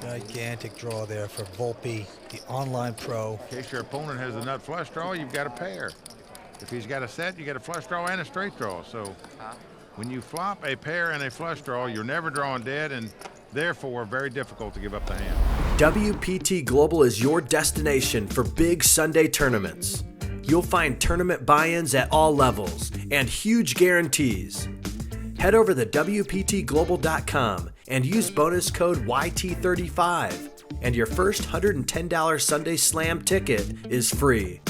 Gigantic draw there for Volpe, the online pro. In case your opponent has a nut flush draw, you've got a pair. If he's got a set, you get a flush draw and a straight draw. So when you flop a pair and a flush draw, you're never drawing dead, and therefore very difficult to give up the hand. WPT Global is your destination for big Sunday tournaments. You'll find tournament buy-ins at all levels and huge guarantees. Head over to WPTglobal.com and use bonus code YT35, and your first $110 Sunday Slam ticket is free.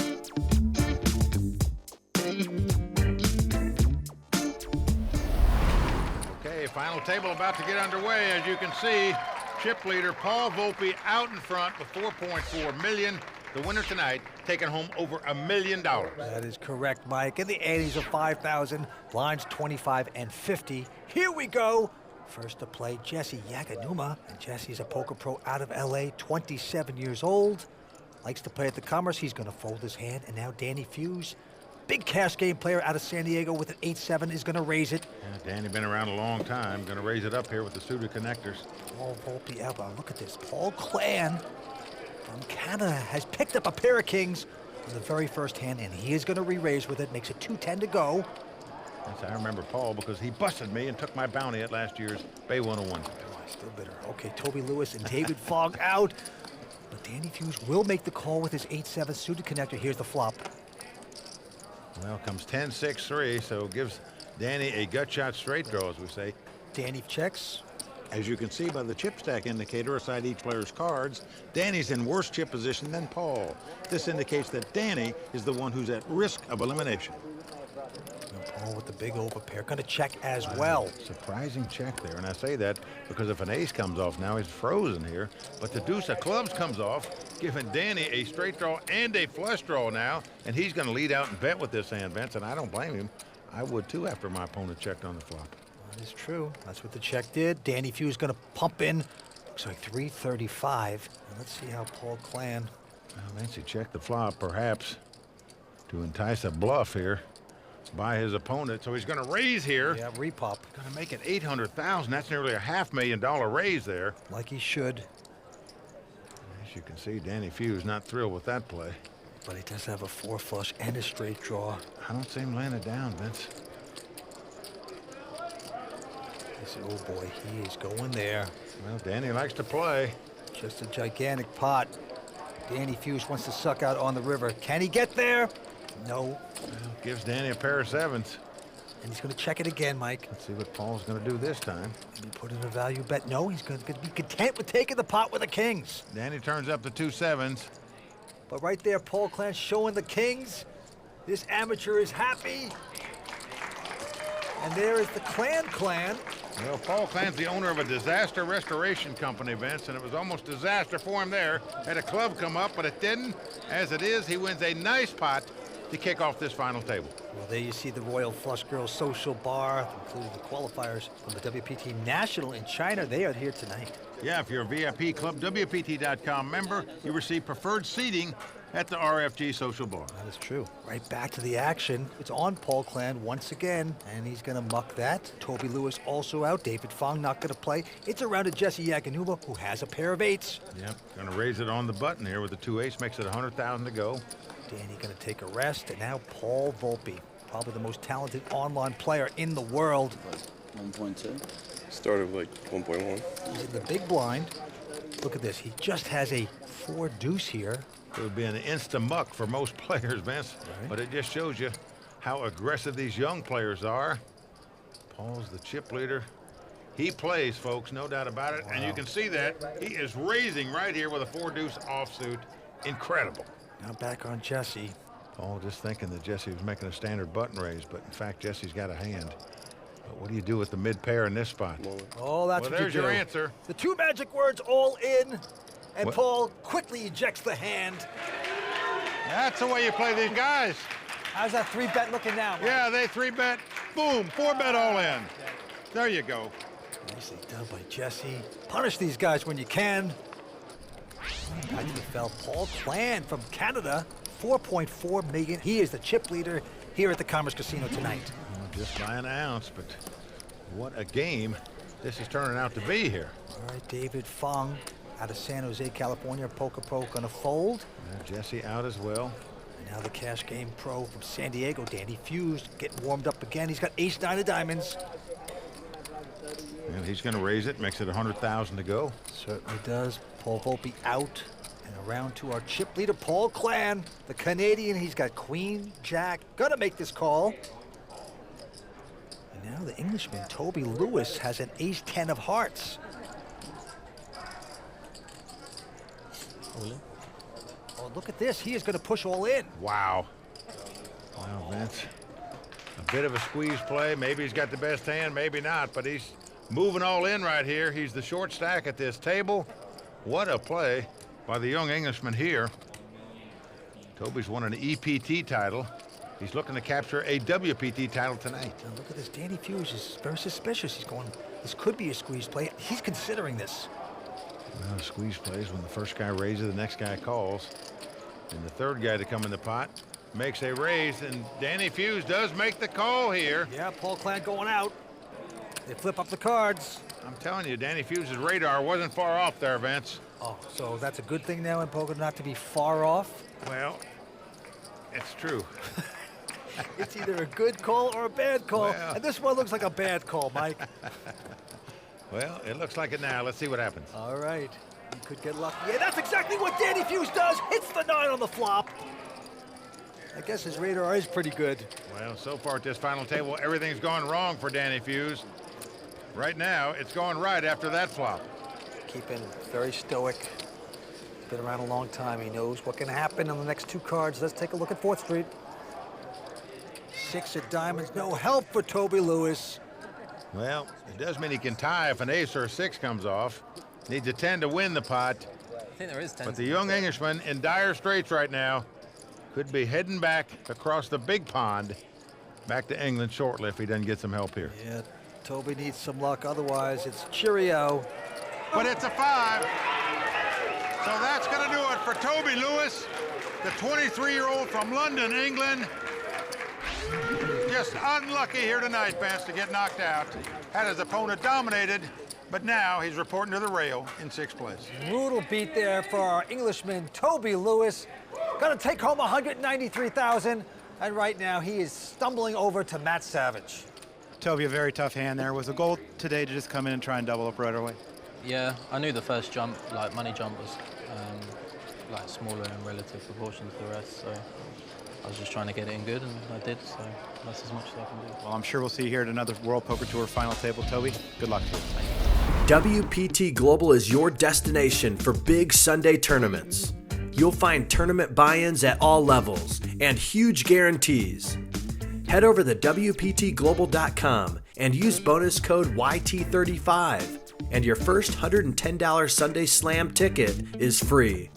Okay, final table about to get underway. As you can see, chip leader Paul Volpe out in front with 4.4 million. The winner tonight taking home over $1 million. That is correct, Mike. And the antes are 5,000, blinds 25 and 50. Here we go. First to play, Jesse Yaginuma. And Jesse's a poker pro out of LA, 27 years old. Likes to play at the Commerce. He's going to fold his hand. And now Danny Fuhs, big cash game player out of San Diego with an 8-7, is going to raise it. Yeah, Danny been around a long time. Going to raise it up here with the suited connectors. Paul Volpe out. Look at this. Paul Klann from Canada has picked up a pair of kings for the very first hand, and he is going to re-raise with it. Makes it 2-10 to go. Yes, I remember Paul because he busted me and took my bounty at last year's Bay 101. Oh, still bitter. Okay, Toby Lewis and David Fong out. But Danny Fuhs will make the call with his 8-7 suited connector. Here's the flop. Well, comes 10-6-3, so gives Danny a gut shot straight draw, as we say. Danny checks. As you can see by the chip stack indicator aside each player's cards, Danny's in worse chip position than Paul. This indicates that Danny is the one who's at risk of elimination. And Paul with the big overpair, going to check as well. Surprising check there, and I say that because if an ace comes off now, he's frozen here. But the deuce of clubs comes off, giving Danny a straight draw and a flush draw now, and he's going to lead out and bet with this hand, Vince, and I don't blame him. I would too after my opponent checked on the flop. That is true. That's what the check did. Danny Fuhs going to pump in. Looks like 335. And let's see how Paul Klann. Well, Vince, he checked the flop, perhaps to entice a bluff here by his opponent. So he's going to raise here. Yeah, repop. Going to make it 800,000. That's nearly a $500,000 raise there. Like he should. As you can see, Danny Fuhs not thrilled with that play. But he does have a 4 flush and a straight draw. I don't see him laying it down, Vince. Oh boy, he is going there. Well, Danny likes to play. Just a gigantic pot. Danny Fuhs wants to suck out on the river. Can he get there? No. Well, gives Danny a pair of 7s. And he's going to check it again, Mike. Let's see what Paul's going to do this time. Maybe put in a value bet. No, he's going to be content with taking the pot with the kings. Danny turns up the 2 7s. But right there, Paul Klann showing the kings. This amateur is happy. And there is the Klann. Well, Paul Klann's the owner of a disaster restoration company, Vince, and it was almost disaster for him there. Had a club come up, but it didn't. As it is, he wins a nice pot to kick off this final table. Well, there you see the Royal Flush Girls Social Bar, including the qualifiers from the WPT National in China. They are here tonight. Yeah, if you're a VIP Club WPT.com member, you receive preferred seating at the RFG Social Bar. That is true. Right back to the action. It's on Paul Klann once again, and he's going to muck that. Toby Lewis also out. David Fong not going to play. It's around to Jesse Yaginuma, who has a pair of 8s. Yep, going to raise it on the button here with the 2 ace, makes it 100,000 to go. Danny going to take a rest, and now Paul Volpe, probably the most talented online player in the world. 1.2. Started like 1.1. He's in the big blind. Look at this. He just has a 4 deuce here. It would be an insta-muck for most players, Vince, right. But it just shows you how aggressive these young players are. Paul's the chip leader. He plays, folks, no doubt about it. Wow. And you can see that. He is raising right here with a 4 deuce offsuit. Incredible. Now back on Jesse. Paul just thinking that Jesse was making a standard button raise, but in fact, Jesse's got a hand. But what do you do with the mid pair in this spot? Oh, that's what you do. There's your answer. The 2 magic words, all in. And what? Paul quickly ejects the hand. That's the way you play these guys. How's that 3-bet looking now? Yeah, they 3-bet. Boom, 4-bet all in. There you go. Nicely done by Jesse. Punish these guys when you can. Back to the fell. Paul Klann from Canada, 4.4 million. He is the chip leader here at the Commerce Casino tonight. Well, just by an ounce, but what a game this is turning out to be here. All right, David Fong out of San Jose, California. Poker Pro gonna fold. Jesse out as well. And now the cash game pro from San Diego, Danny Fuhs, getting warmed up again. He's got ace-9 of diamonds. And he's going to raise it, makes it 100,000 to go. Certainly does. Paul Volpe out. And around to our chip leader, Paul Klann, the Canadian. He's got queen, jack. Gonna make this call. And now the Englishman, Toby Lewis, has an ace-10 of hearts. Oh, look at this. He is going to push all in. Wow. Wow, Vince. A bit of a squeeze play. Maybe he's got the best hand, maybe not, but he's moving all in right here. He's the short stack at this table. What a play by the young Englishman here. Toby's won an EPT title. He's looking to capture a WPT title tonight. Now look at this. Danny Fuhs is very suspicious. He's going, this could be a squeeze play. He's considering this. Well, squeeze plays when the first guy raises, the next guy calls. And the third guy to come in the pot makes a raise, and Danny Fuhs does make the call here. Yeah, Paul Klann going out. They flip up the cards. I'm telling you, Danny Fuhs' radar wasn't far off there, Vince. Oh, so that's a good thing now in poker not to be far off? Well, it's true. It's either a good call or a bad call. Well. And this one looks like a bad call, Mike. Well, it looks like it now. Let's see what happens. All right. He could get lucky. Yeah, that's exactly what Danny Fuhs does. Hits the 9 on the flop. I guess his radar is pretty good. Well, so far at this final table, everything's gone wrong for Danny Fuhs. Right now, it's going right after that flop. Keeping very stoic. Been around a long time. He knows what can happen on the next 2 cards. Let's take a look at 4th Street. 6 of diamonds. No help for Toby Lewis. Well, it does mean he can tie if an ace or a 6 comes off. Needs a 10 to win the pot. I think there is 10. But the young Englishman in dire straits right now could be heading back across the big pond back to England shortly if he doesn't get some help here. Yeah, Toby needs some luck. Otherwise, it's cheerio. But it's a 5. So that's going to do it for Toby Lewis, the 23-year-old from London, England. Just unlucky here tonight, Vance, to get knocked out. Had his opponent dominated, but now he's reporting to the rail in 6th place. Brutal beat there for our Englishman, Toby Lewis. Gonna take home $193,000, and right now he is stumbling over to Matt Savage. Toby, a very tough hand there. Was the goal today to just come in and try and double up right away? Yeah, I knew the first jump, like money jump, was like smaller in relative proportion to the rest, so I was just trying to get it in good, and I did, so that's as much as I can do. Well, I'm sure we'll see you here at another World Poker Tour final table. Toby, good luck to you. WPT Global is your destination for big Sunday tournaments. You'll find tournament buy-ins at all levels and huge guarantees. Head over to WPTglobal.com and use bonus code YT35, and your first $110 Sunday Slam ticket is free.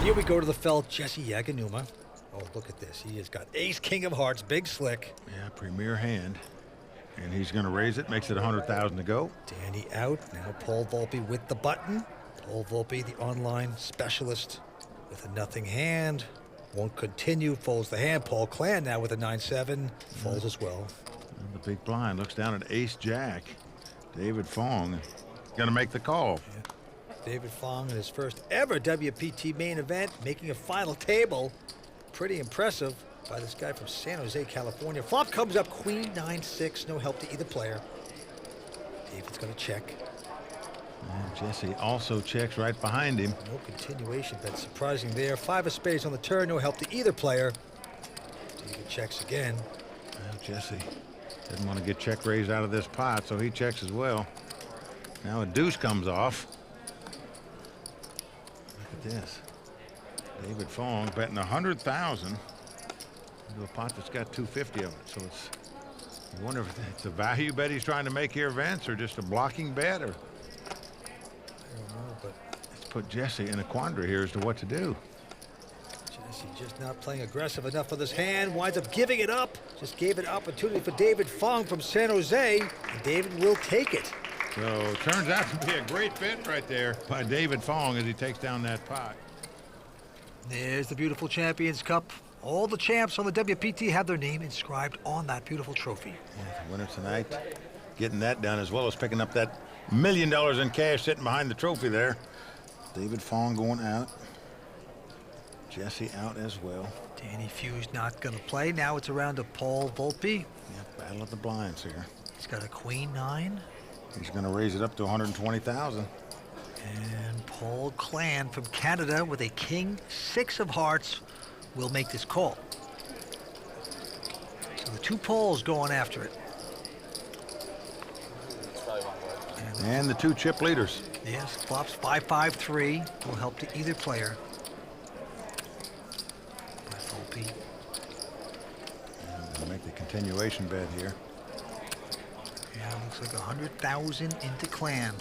Here we go to the felt, Jesse Yaginuma. Oh, look at this. He has got ace, king of hearts, big slick. Yeah, premier hand. And he's going to raise it, makes it 100,000 to go. Danny out. Now Paul Volpe with the button. Paul Volpe, the online specialist, with a nothing hand. Won't continue, folds the hand. Paul Klann now with a 9-7, folds as well. And the big blind looks down at ace-jack. David Fong going to make the call. Yeah. David Fong in his first ever WPT main event, making a final table. Pretty impressive by this guy from San Jose, California. Flop comes up, queen, 9-6, no help to either player. David's going to check. And Jesse also checks right behind him. No continuation, but surprising there. 5 of spades on the turn, no help to either player. David checks again. Well, Jesse didn't want to get check raised out of this pot, so he checks as well. Now a deuce comes off. Look at this. David Fong betting 100,000 into a pot that's got 250 of it. So it's, you wonder if it's a value bet he's trying to make here, Vance, or just a blocking bet, or I don't know, but it's put Jesse in a quandary here as to what to do. Jesse just not playing aggressive enough with his hand, winds up giving it up. Just gave an opportunity for David Fong from San Jose, and David will take it. So it turns out to be a great bet right there by David Fong as he takes down that pot. There's the beautiful Champions Cup. All the champs on the WPT have their name inscribed on that beautiful trophy. Yeah, the winner tonight, getting that done, as well as picking up that $1 million in cash sitting behind the trophy there. David Fong going out. Jesse out as well. Danny Fuhs not going to play. Now it's around to Paul Volpe. Yeah, battle of the blinds here. He's got a queen 9. He's going to raise it up to 120,000. And Paul Klann from Canada with a king 6 of hearts will make this call. So the 2 Pauls going after it. And the 2 chip leaders. Yes, flops 5-5-3 will help to either player. Volpe. I'm gonna make the continuation bet here. Yeah, looks like 100,000 into Klann.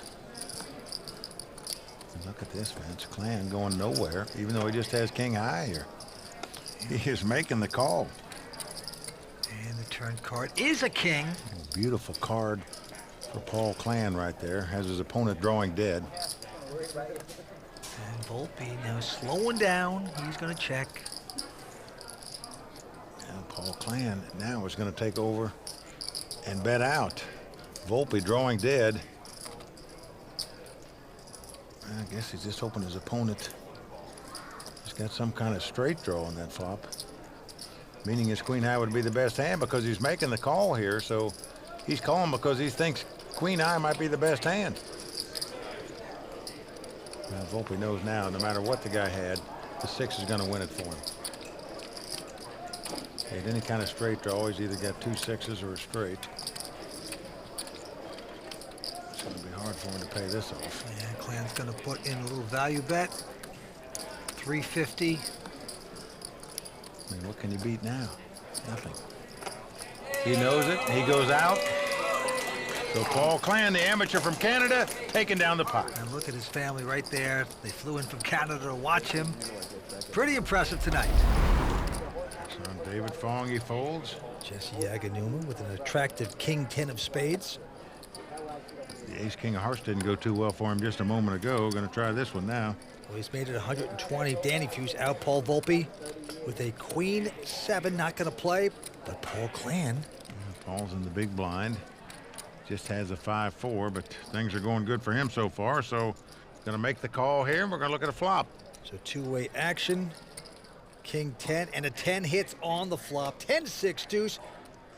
And look at this, Vince. Klann going nowhere, even though he just has king high here. He is making the call. And the turn card is a king. Beautiful card for Paul Klann right there. Has his opponent drawing dead. And Volpe now slowing down. He's going to check. Now Paul Klann now is going to take over and bet out. Volpe drawing dead. I guess he's just hoping his opponent has got some kind of straight draw on that flop. Meaning his queen high would be the best hand because he's making the call here. So he's calling because he thinks queen high might be the best hand. Now Volpe knows now, no matter what the guy had, the 6 is going to win it for him. He had any kind of straight draw, he's either got 2 6s or a straight. It's going to be hard for him to pay this off. Yeah, Klann's going to put in a little value bet. 350. I mean, what can you beat now? Nothing. He knows it. He goes out. So Paul Klann, the amateur from Canada, taking down the pot. And look at his family right there. They flew in from Canada to watch him. Pretty impressive tonight. So David Fong, he folds. Jesse Yaginuma with an attractive king 10 of spades. The ace king of hearts didn't go too well for him just a moment ago. Going to try this one now. Well, he's made it 120. Danny Fuhs out. Paul Volpe with a queen 7, not going to play, but Paul Klann. Paul's in the big blind. Just has a 5-4, but things are going good for him so far. So going to make the call here, and we're going to look at a flop. So 2-way action. King 10 and a 10 hits on the flop. 10-6 deuce.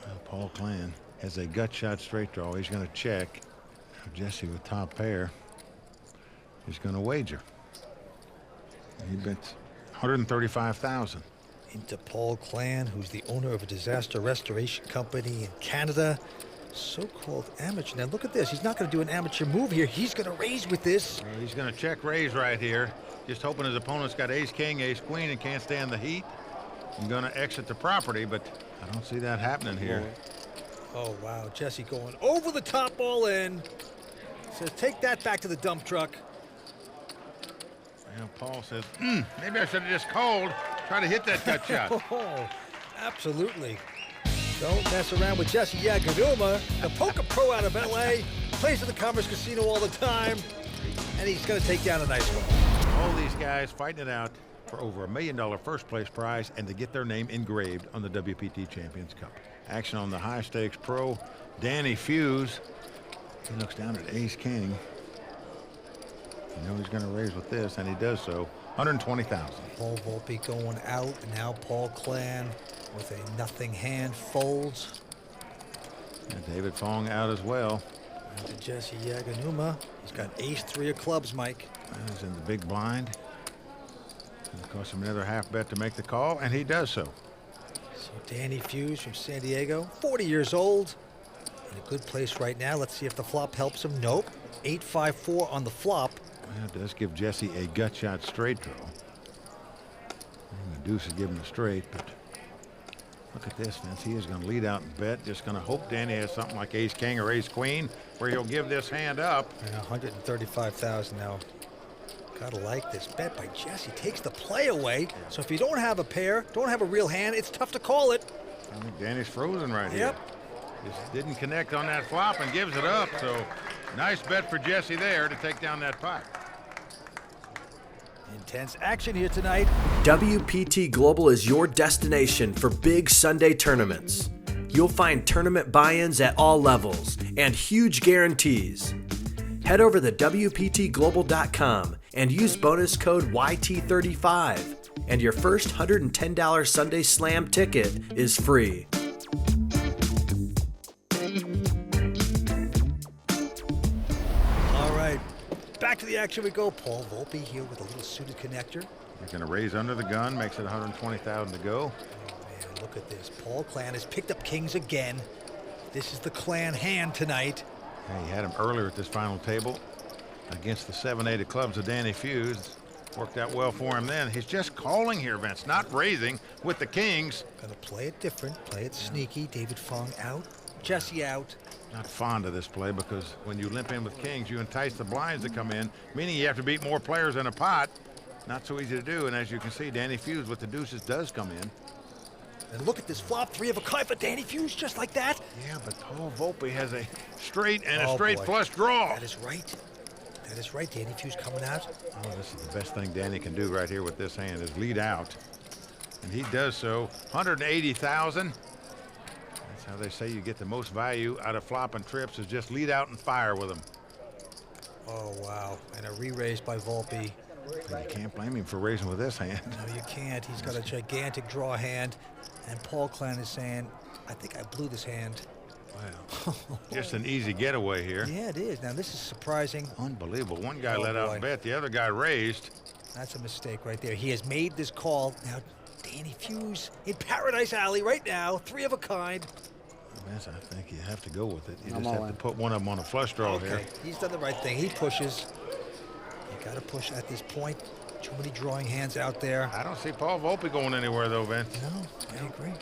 Well, Paul Klann has a gut shot straight draw. He's going to check. Jesse with top pair. He's going to wager. He bets 135,000. Into Paul Klann, who's the owner of a disaster restoration company in Canada. So-called amateur. Now look at this. He's not going to do an amateur move here. He's going to raise with this. Well, he's going to check raise right here. Just hoping his opponent's got ace king, ace queen, and can't stand the heat. I'm going to exit the property, but I don't see that happening here. Oh, wow. Jesse going over the top, all in. Says, take that back to the dump truck. Well, Paul says, maybe I should have just called. Try to hit that gut shot. Oh, absolutely. Don't mess around with Jesse Yaginuma, the poker pro out of L.A., plays at the Commerce Casino all the time, and he's going to take down a nice one. All these guys fighting it out for over $1 million first place prize and to get their name engraved on the WPT Champions Cup. Action on the high stakes pro, Danny Fuhs. He looks down at ace king. You know he's going to raise with this, and he does so. 120,000. Paul Volpe going out, and now Paul Klann with a nothing hand folds. And David Fong out as well. And to Jesse Yaginuma. He's got ace 3 of clubs, Mike. And he's in the big blind. It'll cost him another half bet to make the call, and he does so. So Danny Fuhs from San Diego, 40 years old. In a good place right now. Let's see if the flop helps him. Nope. 8-5-4 on the flop. Well, it does give Jesse a gut shot straight draw. And the deuce is giving him a straight, but look at this, Vince. He is going to lead out and bet. Just going to hope Danny has something like ace king or ace queen where he'll give this hand up. And 135,000 now. Gotta like this bet by Jesse. Takes the play away. So if you don't have a pair, don't have a real hand, it's tough to call it. I think Danny's frozen right here. Yep. Just didn't connect on that flop and gives it up. So nice bet for Jesse there to take down that pot. Intense action here tonight. WPT Global is your destination for big Sunday tournaments. You'll find tournament buy-ins at all levels and huge guarantees. Head over to WPTglobal.com and use bonus code YT35, and your first $110 Sunday Slam ticket is free. All right, back to the action we go. Paul Volpe here with a little suited connector. He's going to raise under the gun, makes it 120,000 to go. Man, look at this. Paul Klann has picked up kings again. This is the Klann hand tonight. Hey, he had him earlier at this final table against the 7-8 of clubs of Danny Fuhs. Worked out well for him then. He's just calling here, Vince, not raising with the kings. Gonna play it different, play it sneaky. David Fong out, Jesse out. Not fond of this play because when you limp in with kings, you entice the blinds to come in, meaning you have to beat more players in a pot. Not so easy to do, and as you can see, Danny Fuhs with the deuces does come in. And look at this flop, 3 of a kind for Danny Fuhs, just like that. Yeah, but Paul Volpe has a straight and a Oh, straight boy. flush draw. That is right. That is right, Danny Fuhs coming out. Oh, this is the best thing Danny can do right here with this hand is lead out. And he does so. 180,000. That's how they say you get the most value out of flopping trips is just lead out and fire with them. Oh, wow. And a re-raise by Volpe. And you can't blame him for raising with this hand. No, you can't. He's got a gigantic draw hand. And Paul Klann is saying, I think I blew this hand. Wow. Just an easy getaway here. Yeah, it is. Now, this is surprising. Unbelievable. One guy Oh, let out boy. and bet, the other guy raised. That's a mistake right there. He has made this call. Now, Danny Fuhs in Paradise Alley right now. 3 of a kind. Vince, I think you have to go with it. You I'm just all have in. to put one of them on a flush draw here. Okay, he's done the right thing. He pushes. You got to push at this point. Too many drawing hands out there. I don't see Paul Volpe going anywhere, though, Vince. No, I agree.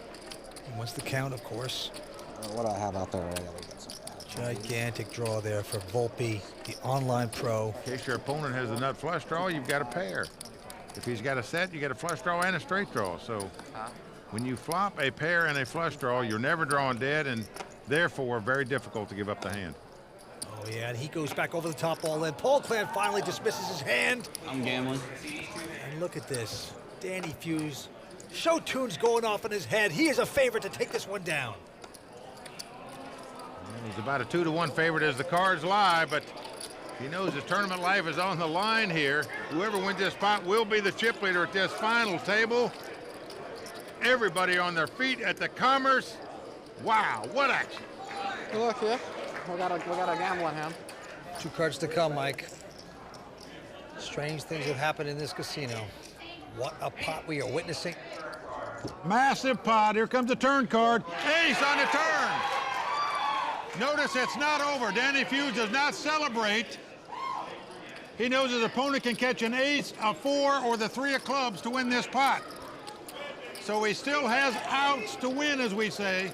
He wants the count, of course. What do I have out there already? I think that's okay. Gigantic draw there for Volpe, the online pro. In case your opponent has a nut flush draw, you've got a pair. If he's got a set, you get a flush draw and a straight draw. So when you flop a pair and a flush draw, you're never drawing dead, and therefore very difficult to give up the hand. Oh, yeah, and he goes back over the top all in. Paul Klann finally dismisses his hand. I'm gambling. And look at this. Danny Fuhs. Show tunes going off in his head. He is a favorite to take this one down. And he's about a 2-to-1 favorite as the cards lie, but he knows his tournament life is on the line here. Whoever wins this pot will be the chip leader at this final table. Everybody on their feet at the Commerce. Wow, what action. Good luck, yeah. We got a gambling hand. 2 cards to come, Mike. Strange things have happened in this casino. What a pot we are witnessing. Massive pot. Here comes the turn card. Ace on the turn. Notice it's not over. Danny Fuhs does not celebrate. He knows his opponent can catch an ace, a 4, or the 3 of clubs to win this pot. So he still has outs to win, as we say.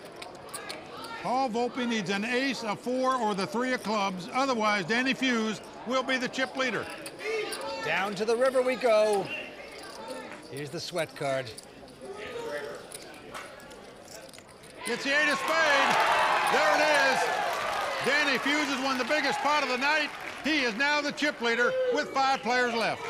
Paul Volpe needs an ace, a 4, or the 3 of clubs. Otherwise, Danny Fuhs will be the chip leader. Down to the river we go. Here's the sweat card. It's the 8 of spades. There it is. Danny Fuhs has won the biggest pot of the night. He is now the chip leader with 5 players left.